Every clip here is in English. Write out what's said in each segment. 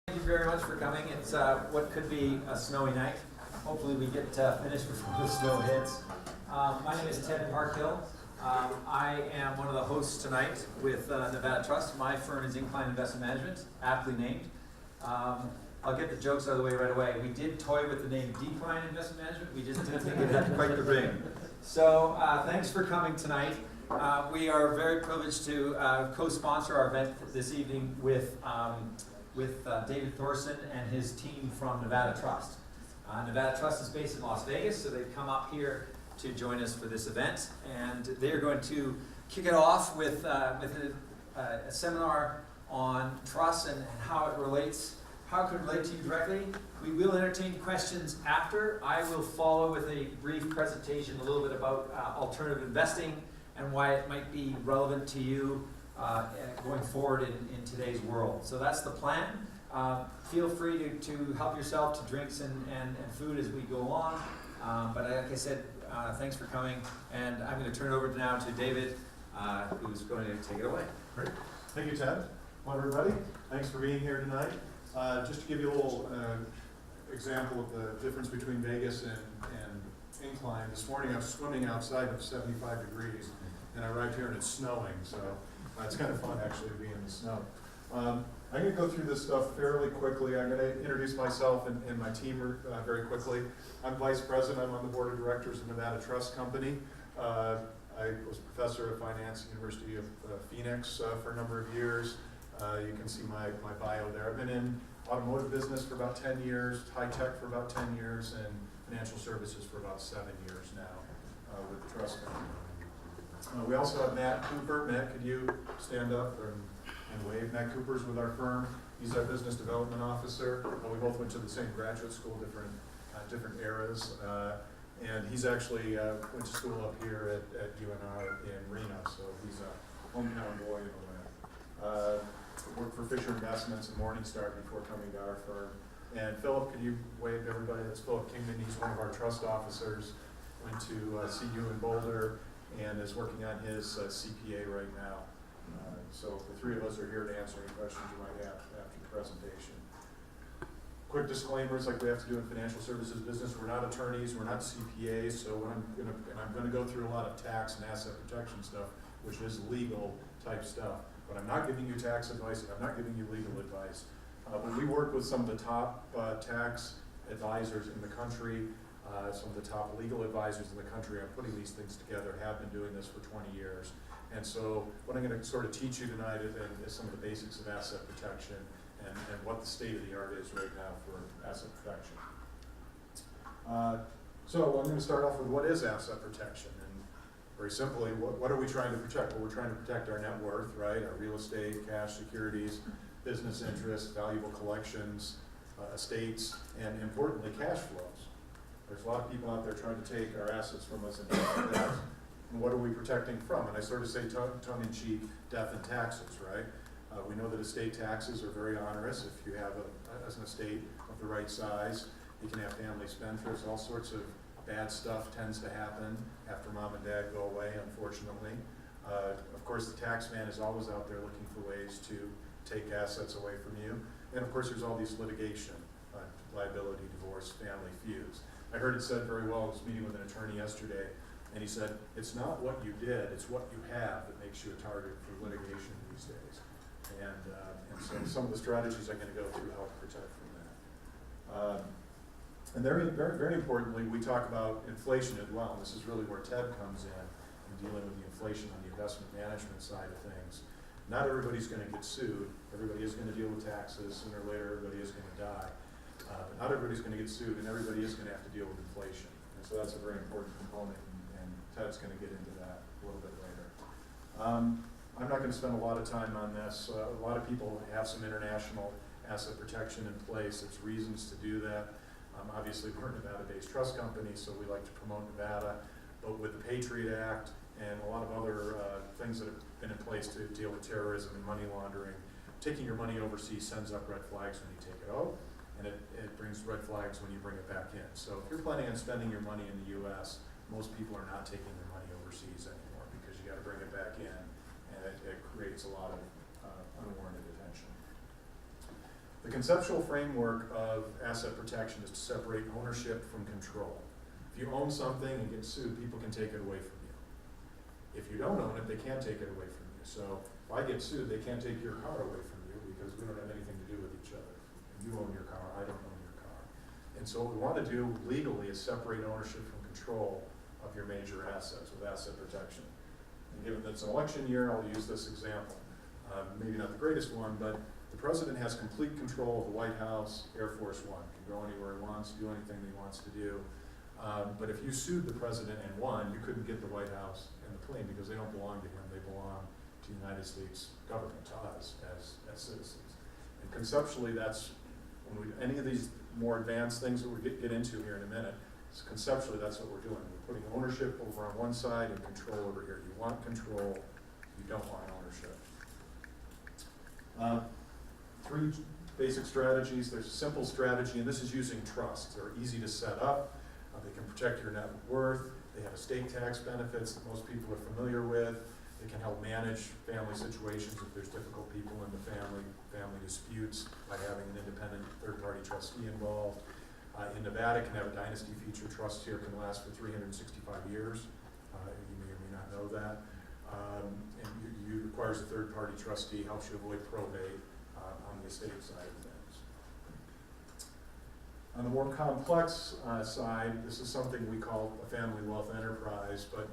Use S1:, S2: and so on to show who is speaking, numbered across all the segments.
S1: Thank you very much for coming. It's what could be a snowy night. Hopefully we get finished before the snow hits. My name is Ted Parkhill. I am one of the hosts tonight with Nevada Trust. My firm is Incline Investment Management, aptly named. I'll get the jokes out of the way right away. We did toy with the name Decline Investment Management. We just didn't think it had quite the ring. So thanks for coming tonight. We are very privileged to co-sponsor our event this evening with David Thorson and his team from Nevada Trust. Nevada Trust is based in Las Vegas, so they've come up here to join us for this event, and they're going to kick it off with a seminar on trust and how it could relate to you directly. We will entertain questions after. I will follow with a brief presentation, a little bit about alternative investing and why it might be relevant to you going forward in today's world. So that's the plan. Feel free to help yourself to drinks and food as we go along. But like I said, thanks for coming. And I'm going to turn it over now to David, who's going to take it away.
S2: Great. Thank you, Ted. Hello, everybody. Thanks for being here tonight. Just to give you a little example of the difference between Vegas and Incline. This morning I was swimming outside of 75 degrees, and I arrived here and it's snowing, so it's kind of fun actually to be in the snow. I'm going to go through this stuff fairly quickly. I'm going to introduce myself and my team very quickly. I'm Vice President. I'm on the Board of Directors of Nevada Trust Company. I was Professor of Finance at the University of Phoenix for a number of years. You can see my bio there. I've been in automotive business for about 10 years, high tech for about 10 years, and financial services for about 7 years now with the trust company. We also have Matt Cooper. Matt, could you stand up and wave? Matt Cooper's with our firm. He's our business development officer. We both went to the same graduate school, different eras. And he's actually went to school up here at UNR in Reno, so he's a hometown boy in a way. Worked for Fisher Investments and Morningstar before coming to our firm. And Philip, could you wave to everybody? That's Philip Kingman. He's one of our trust officers. Went to CU in Boulder and is working on his CPA right now. So the three of us are here to answer any questions you might have after the presentation. Quick disclaimers like we have to do in financial services business. We're not attorneys, we're not CPAs, so I'm going to go through a lot of tax and asset protection stuff, which is legal type stuff. But I'm not giving you tax advice and I'm not giving you legal advice. But we work with some of the top tax advisors in the country, some of the top legal advisors in the country. I'm putting these things together, have been doing this for 20 years. And so what I'm going to sort of teach you tonight is some of the basics of asset protection and what the state of the art is right now for asset protection. So I'm going to start off with what is asset protection. And very simply, what are we trying to protect? Well, we're trying to protect our net worth, right? Our real estate, cash securities, business interests, valuable collections, estates, and importantly, cash flows. There's a lot of people out there trying to take our assets from us and death. And what are we protecting from? And I sort of say tongue-in-cheek, death and taxes, right? We know that estate taxes are very onerous. If you have an estate of the right size, you can have family spendthrifts. All sorts of bad stuff tends to happen after mom and dad go away, unfortunately. Of course, the tax man is always out there looking for ways to take assets away from you. And of course, there's all these litigation, liability, divorce, family feuds. I heard it said very well. I was meeting with an attorney yesterday, and he said, it's not what you did, it's what you have that makes you a target for litigation these days. And so some of the strategies I'm going to go through help protect from that. And very, very, very importantly, we talk about inflation as well. And this is really where Ted comes in dealing with the inflation on the investment management side of things. Not everybody's going to get sued. Everybody is going to deal with taxes. Sooner or later, everybody is going to die. But not everybody's going to get sued, and everybody is going to have to deal with inflation. And so that's a very important component, and Ted's going to get into that a little bit later. I'm not going to spend a lot of time on this. A lot of people have some international asset protection in place. There's reasons to do that. Obviously, we're a Nevada-based trust company, so we like to promote Nevada. But with the Patriot Act and a lot of other things that have been in place to deal with terrorism and money laundering, taking your money overseas sends up red flags when you take it out, and it brings red flags when you bring it back in. So if you're planning on spending your money in the U.S., most people are not taking their money overseas anymore because you got to bring it back in, and it creates a lot of unwarranted attention. The The conceptual framework of asset protection is to separate ownership from control. If you own something and get sued, people can take it away from you. If you don't own it, they can't take it away from you. So if I get sued, they can't take your car away from you because we don't have anything to do with each other. You own your car, I don't own your car. And so what we want to do legally is separate ownership from control of your major assets with asset protection. And given that it's an election year, I'll use this example. Maybe not the greatest one, but the president has complete control of the White House, Air Force One. Can go anywhere he wants, do anything he wants to do. But if you sued the president and won, you couldn't get the White House and the plane because they don't belong to him. They belong to the United States government, to us as citizens. And conceptually, that's when any of these more advanced things that we'll get into here in a minute, so conceptually that's what we're doing. We're putting ownership over on one side and control over here. You want control, you don't want ownership. Three basic strategies. There's a simple strategy, and this is using trusts. They're easy to set up. They can protect your net worth. They have estate tax benefits that most people are familiar with. They can help manage family situations if there's difficult people in the family disputes by having an independent third-party trustee involved. In Nevada, can have a dynasty feature. Trust here can last for 365 years. You may or may not know that. And you requires a third-party trustee, helps you avoid probate on the estate side of things. On the more complex side, this is something we call a family wealth enterprise, but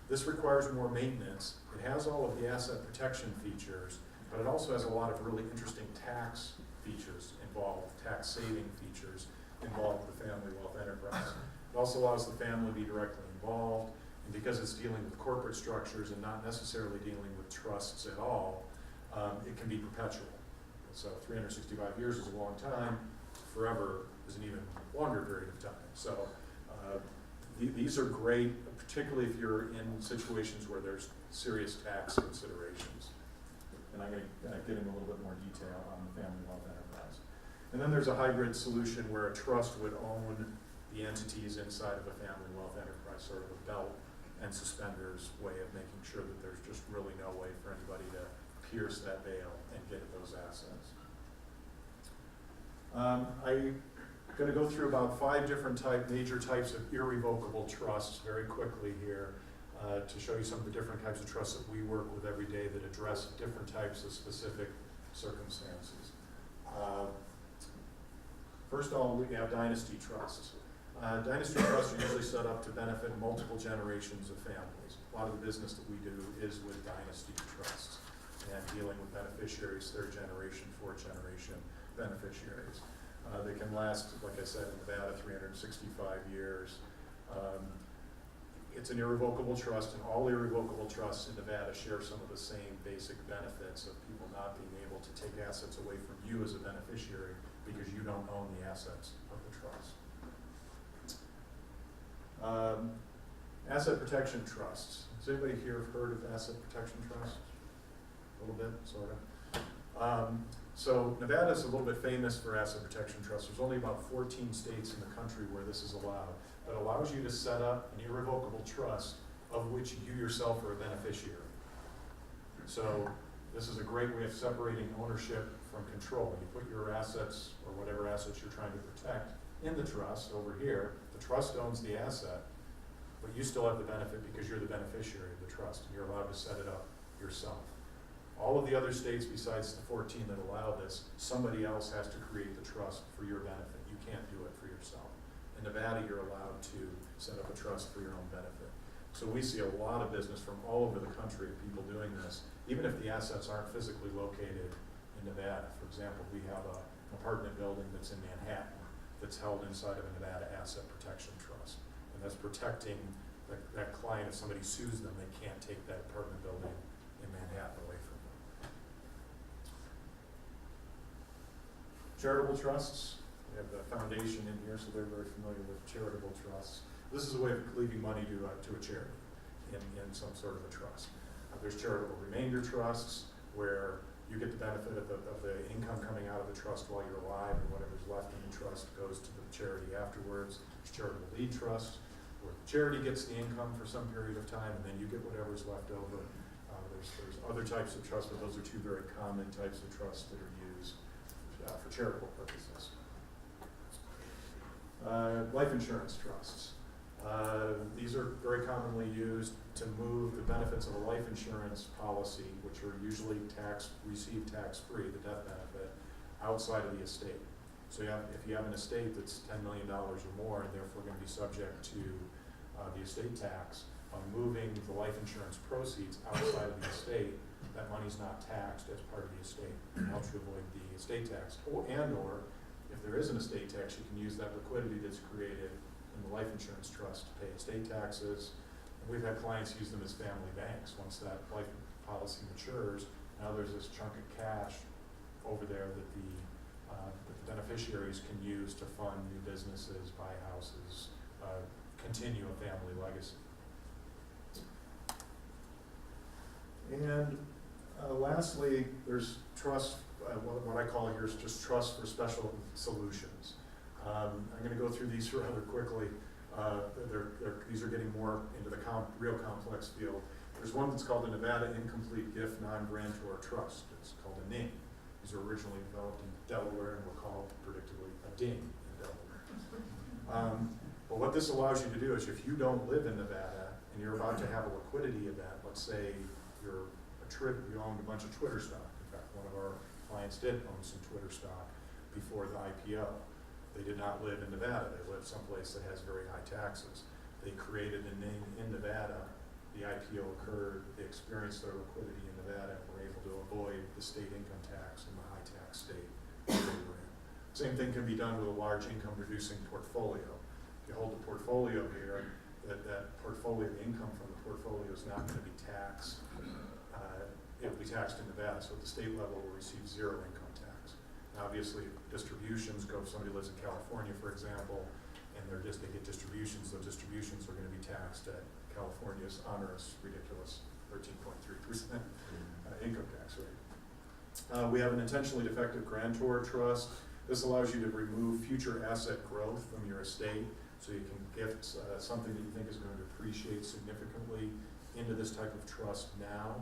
S2: this requires more maintenance. It has all of the asset protection features, but it also has a lot of really interesting tax features involved, tax saving features involved with the family wealth enterprise. It also allows the family to be directly involved, and because it's dealing with corporate structures and not necessarily dealing with trusts at all, it can be perpetual. So 365 years is a long time, forever is an even longer period of time. So these are great, particularly if you're in situations where there's serious tax considerations. And I'm going to get into a little bit more detail on the family wealth enterprise. And then there's a hybrid solution where a trust would own the entities inside of a family wealth enterprise, sort of a belt and suspenders way of making sure that there's just really no way for anybody to pierce that veil and get at those assets. I'm going to go through about 5 different major types of irrevocable trusts very quickly here to show you some of the different types of trusts that we work with every day that address different types of specific circumstances. First of all, we have dynasty trusts. Dynasty trusts are usually set up to benefit multiple generations of families. A lot of the business that we do is with dynasty trusts and dealing with beneficiaries, 3rd generation, 4th generation beneficiaries. They can last, like I said, in Nevada, 365 years. It's an irrevocable trust, and all irrevocable trusts in Nevada share some of the same basic benefits of people not being able to take assets away from you as a beneficiary because you don't own the assets of the trust. Asset protection trusts. Has anybody here heard of asset protection trusts? A little bit, sort of. So Nevada is a little bit famous for asset protection trusts. There's only about 14 states in the country where this is allowed. That allows you to set up an irrevocable trust of which you yourself are a beneficiary. So this is a great way of separating ownership from control. You put your assets, or whatever assets you're trying to protect, in the trust over here. The trust owns the asset, but you still have the benefit because you're the beneficiary of the trust, and you're allowed to set it up yourself. All of the other states besides the 14 that allow this, somebody else has to create the trust for your benefit. You can't do it for yourself. In Nevada, you're allowed to set up a trust for your own benefit. So we see a lot of business from all over the country of people doing this, even if the assets aren't physically located in Nevada. For example, we have an apartment building that's in Manhattan that's held inside of a Nevada Asset Protection Trust. And that's protecting that client. If somebody sues them, they can't take that apartment building in Manhattan away from them. Charitable trusts. We have the foundation in here, so they're very familiar with charitable trusts. This is a way of leaving money to a charity in some sort of a trust. There's charitable remainder trusts where you get the benefit of the income coming out of the trust while you're alive, and whatever's left in the trust goes to the charity afterwards. There's charitable lead trusts where the charity gets the income for some period of time, and then you get whatever's left over. There's other types of trusts, but those are 2 very common types of trusts that are used. for charitable purposes. Life insurance trusts. These are very commonly used to move the benefits of a life insurance policy, which are usually received tax-free, the death benefit, outside of the estate. So if you have an estate that's $10 million or more, and therefore going to be subject to the estate tax, by moving the life insurance proceeds outside of the estate, that money's not taxed as part of the estate. It helps you avoid the estate tax. Or if there is an estate tax, you can use that liquidity that's created in the life insurance trust to pay estate taxes. And we've had clients use them as family banks. Once that life policy matures, now there's this chunk of cash over there that the beneficiaries can use to fund new businesses, buy houses, continue a family legacy. And lastly, there's trust, what I call here is just trust for special solutions. I'm going to go through these rather quickly. These are getting more into the real complex field. There's one that's called the Nevada Incomplete Gift Non-Grantor Trust. It's called a NING. These were originally developed in Delaware and were called, predictably, a DING in Delaware. But what this allows you to do is if you don't live in Nevada and you're about to have a liquidity event, let's say you owned a bunch of Twitter stock. In fact, one of our clients did own some Twitter stock before the IPO. They did not live in Nevada. They lived someplace that has very high taxes. They created a NING in Nevada. The IPO occurred. They experienced their liquidity in Nevada and were able to avoid the state income tax in the high tax state that they were in. Same thing can be done with a large income producing portfolio. If you hold a portfolio here, that portfolio, the income from the portfolio is not going to be taxed. It will be taxed in Nevada, so at the state level will receive zero income tax. Now, obviously, distributions go, if somebody lives in California, for example, and they get distributions, those distributions are going to be taxed at California's onerous, ridiculous 13.3% income tax rate. We have an intentionally defective grantor trust. This allows you to remove future asset growth from your estate, so you can gift something that you think is going to appreciate significantly into this type of trust now.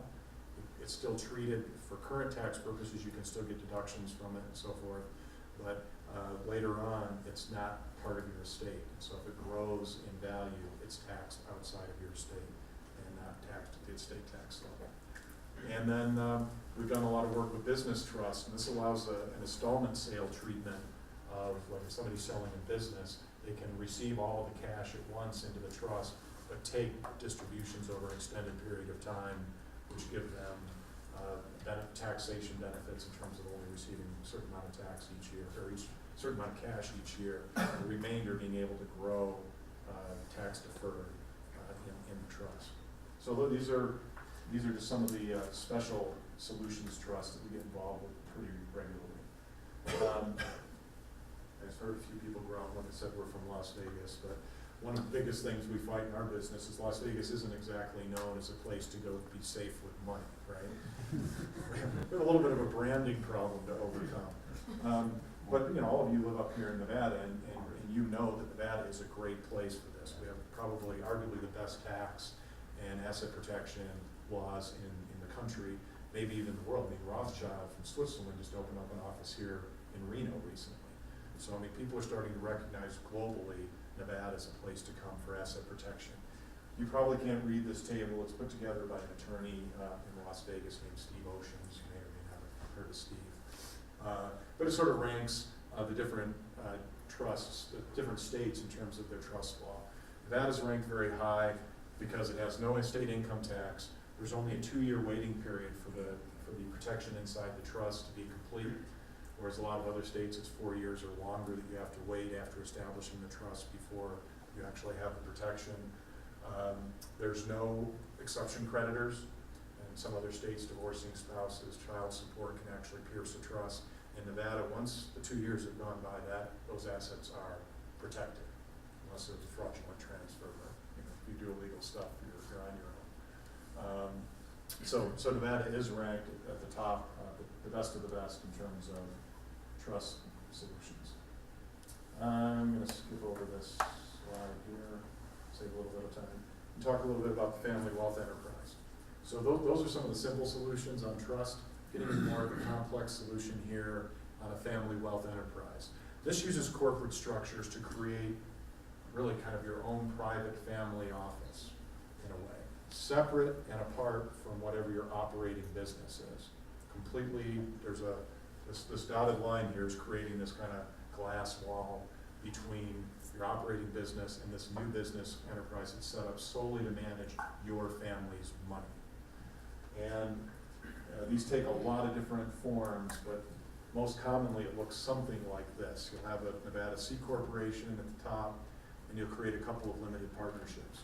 S2: It's still treated for current tax purposes. You can still get deductions from it and so forth, but later on, it's not part of your estate. So if it grows in value, it's taxed outside of your estate and not taxed at the estate tax level. And then we've done a lot of work with business trusts, and this allows an installment sale treatment of, like if somebody's selling a business, they can receive all of the cash at once into the trust, but take distributions over an extended period of time, which give them taxation benefits in terms of only receiving a certain amount of tax each year, or certain amount of cash each year, the remainder being able to grow tax deferred in the trust. So these are just some of the special solutions trusts that we get involved with pretty regularly. I've heard a few people groan when they said we're from Las Vegas, but one of the biggest things we fight in our business is Las Vegas isn't exactly known as a place to go be safe with money, right? We have a little bit of a branding problem to overcome. But all of you live up here in Nevada, and you know that Nevada is a great place for this. We have probably arguably the best tax and asset protection laws in the country, maybe even the world. I mean, Rothschild from Switzerland just opened up an office here in Reno recently. So people are starting to recognize globally Nevada is a place to come for asset protection. You probably can't read this table. It's put together by an attorney in Las Vegas named Steve Oceans. You may or may not have heard of Steve. But it sort of ranks the different trusts, the different states in terms of their trust law. Nevada's ranked very high because it has no state income tax. There's only a 2-year waiting period for the protection inside the trust to be complete. Whereas a lot of other states, it's 4 years or longer that you have to wait after establishing the trust before you actually have the protection. There's no exception creditors. In some other states, divorcing spouses, child support can actually pierce a trust. In Nevada, once the 2 years have gone by, those assets are protected, unless there's a fraudulent transfer. But, if you do illegal stuff, you're on your own. So Nevada is ranked at the top, the best of the best in terms of trust solutions. I'm going to skip over this slide here, save a little bit of time, and talk a little bit about the family wealth enterprise. So those are some of the simple solutions on trust. Getting into more of a complex solution here on a family wealth enterprise. This uses corporate structures to create really kind of your own private family office, in a way, separate and apart from whatever your operating business is. Completely, there's this dotted line here is creating this kind of glass wall between your operating business and this new business enterprise that's set up solely to manage your family's money. And these take a lot of different forms, but most commonly it looks something like this. You'll have a Nevada C Corporation at the top, and you'll create a couple of limited partnerships.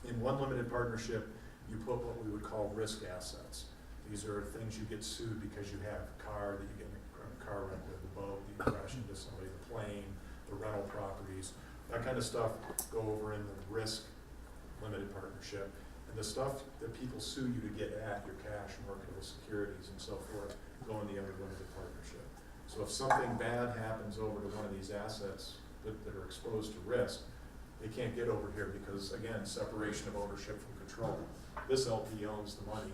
S2: In one limited partnership, you put what we would call risk assets. These are things you get sued because you have a car that you get in a car rental, the boat, you crash into somebody, the plane, the rental properties, that kind of stuff go over in the risk limited partnership. And the stuff that people sue you to get at, your cash, marketable securities, and so forth, go in the other limited partnership. So if something bad happens over to one of these assets that are exposed to risk, they can't get over here because, again, separation of ownership from control. This LP owns the money.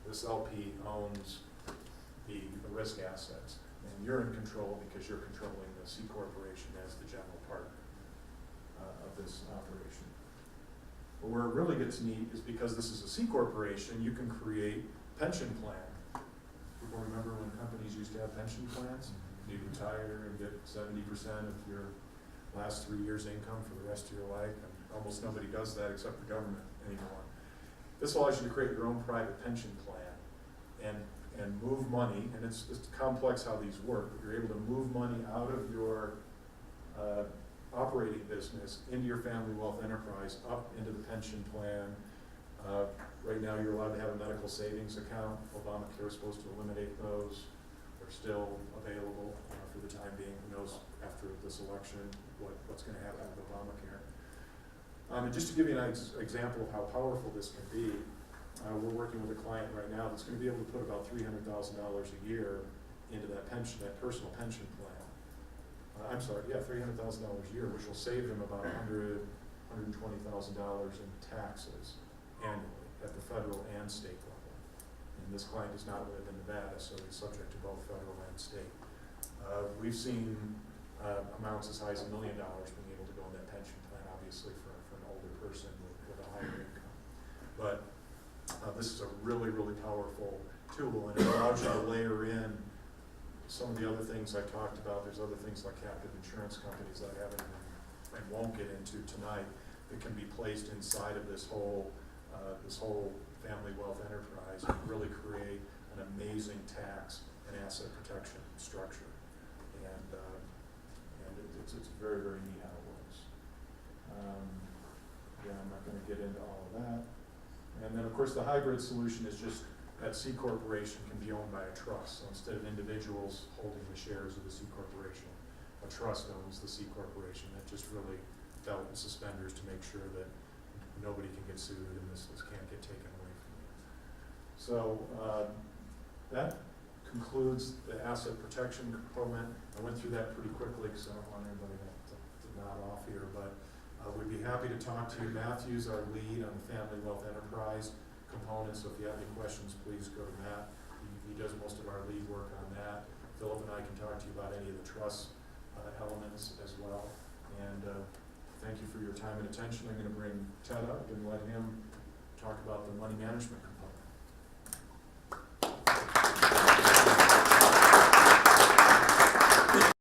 S2: This LP owns the risk assets. And you're in control because you're controlling the C Corporation as the general partner of this operation. But where it really gets neat is because this is a C Corporation, you can create pension plan. People remember when companies used to have pension plans? You'd retire and get 70% of your last 3 years' income for the rest of your life, and almost nobody does that except the government anymore. This allows you to create your own private pension plan and move money, and it's complex how these work, but you're able to move money out of your operating business into your family wealth enterprise, up into the pension plan. Right now you're allowed to have a medical savings account. Obamacare is supposed to eliminate those. They're still available for the time being. Who knows after this election what's going to happen with Obamacare. And just to give you an example of how powerful this can be, we're working with a client right now that's going to be able to put about $300,000 a year into that pension, that personal pension plan. $300,000 a year, which will save him about $120,000 in taxes annually at the federal and state level. And this client does not live in Nevada, so he's subject to both federal and state. We've seen amounts as high as $1 million being able to go in that pension plan, obviously for an older person with a higher income. But this is a really, really powerful tool, and it allows you to layer in some of the other things I talked about. There's other things like captive insurance companies that I haven't and won't get into tonight that can be placed inside of this whole family wealth enterprise and really create an amazing tax and asset protection structure. And it's very, very neat how it works. Yeah, I'm not going to get into all of that. And then, of course, the hybrid solution is just that C Corporation can be owned by a trust. So instead of individuals holding the shares of the C Corporation, a trust owns the C Corporation. That just really belt and suspenders to make sure that nobody can get sued and this can't get taken away from you. So that concludes the asset protection component. I went through that pretty quickly because I don't want anybody to nod off here, but we'd be happy to talk to you. Matthew's our lead on the family wealth enterprise component, so if you have any questions, please go to Matt. He does most of our lead work on that. Philip and I can talk to you about any of the trust elements as well. And thank you for your time and attention. I'm going to bring Ted up and let him talk about the money management